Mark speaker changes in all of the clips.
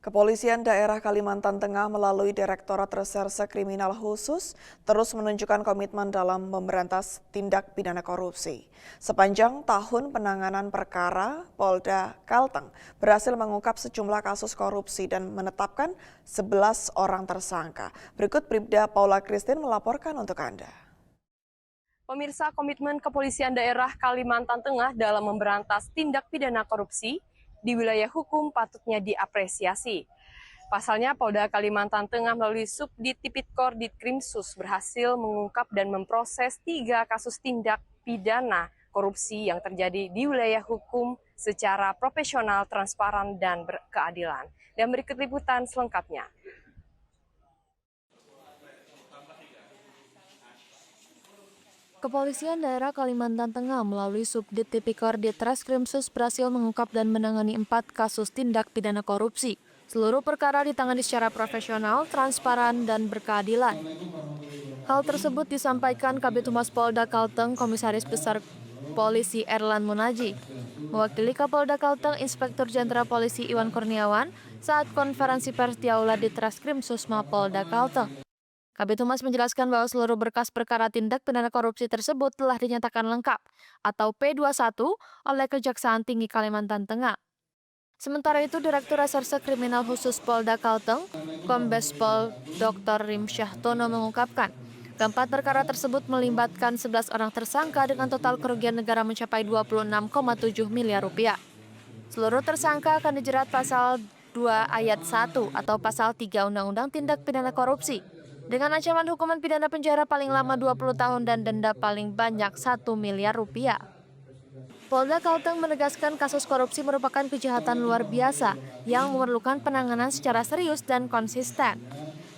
Speaker 1: Kepolisian daerah Kalimantan Tengah melalui Direktorat Reserse Kriminal Khusus terus menunjukkan komitmen dalam memberantas tindak pidana korupsi. Sepanjang tahun penanganan perkara, Polda Kalteng berhasil mengungkap sejumlah kasus korupsi dan menetapkan 11 orang tersangka. Berikut Bribda Paula Christine melaporkan untuk Anda.
Speaker 2: Pemirsa, komitmen Kepolisian Daerah Kalimantan Tengah dalam memberantas tindak pidana korupsi di wilayah hukum patutnya diapresiasi. Pasalnya, Polda Kalimantan Tengah melalui Subdit Tipikor Ditkrimsus berhasil mengungkap dan memproses 3 kasus tindak pidana korupsi yang terjadi di wilayah hukum secara profesional, transparan, dan berkeadilan. Dan berikut liputan selengkapnya.
Speaker 3: Kepolisian Daerah Kalimantan Tengah melalui Subdit Tipikor Ditreskrimsus berhasil mengungkap dan menangani 4 kasus tindak pidana korupsi. Seluruh perkara ditangani secara profesional, transparan, dan berkeadilan. Hal tersebut disampaikan Kabid Humas Polda Kalteng, Komisaris Besar Polisi Erlan Munaji. Mewakili Kapolda Kalteng, Inspektur Jenderal Polisi Iwan Kurniawan saat konferensi pers di Aula Ditreskrimsus Mapolda Kalteng. Kabid Humas menjelaskan bahwa seluruh berkas perkara tindak pidana korupsi tersebut telah dinyatakan lengkap atau P21 oleh Kejaksaan Tinggi Kalimantan Tengah. Sementara itu, Direktur Reserse Kriminal Khusus Polda Kalteng, Kombes Pol Dr. Rim Syahtono mengungkapkan, keempat perkara tersebut melibatkan 11 orang tersangka dengan total kerugian negara mencapai 26,7 miliar rupiah. Seluruh tersangka akan dijerat pasal 2 ayat 1 atau pasal 3 Undang-Undang Tindak Pidana Korupsi dengan ancaman hukuman pidana penjara paling lama 20 tahun dan denda paling banyak 1 miliar rupiah. Polda Kalteng menegaskan kasus korupsi merupakan kejahatan luar biasa yang memerlukan penanganan secara serius dan konsisten.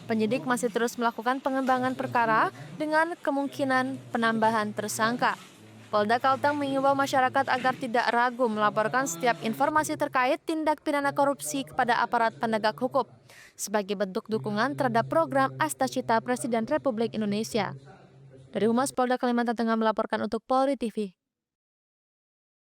Speaker 3: Penyidik masih terus melakukan pengembangan perkara dengan kemungkinan penambahan tersangka. Polda Kalteng mengimbau masyarakat agar tidak ragu melaporkan setiap informasi terkait tindak pidana korupsi kepada aparat penegak hukum sebagai bentuk dukungan terhadap program Astacita Presiden Republik Indonesia. Dari Humas Polda Kalimantan Tengah melaporkan untuk Polri TV.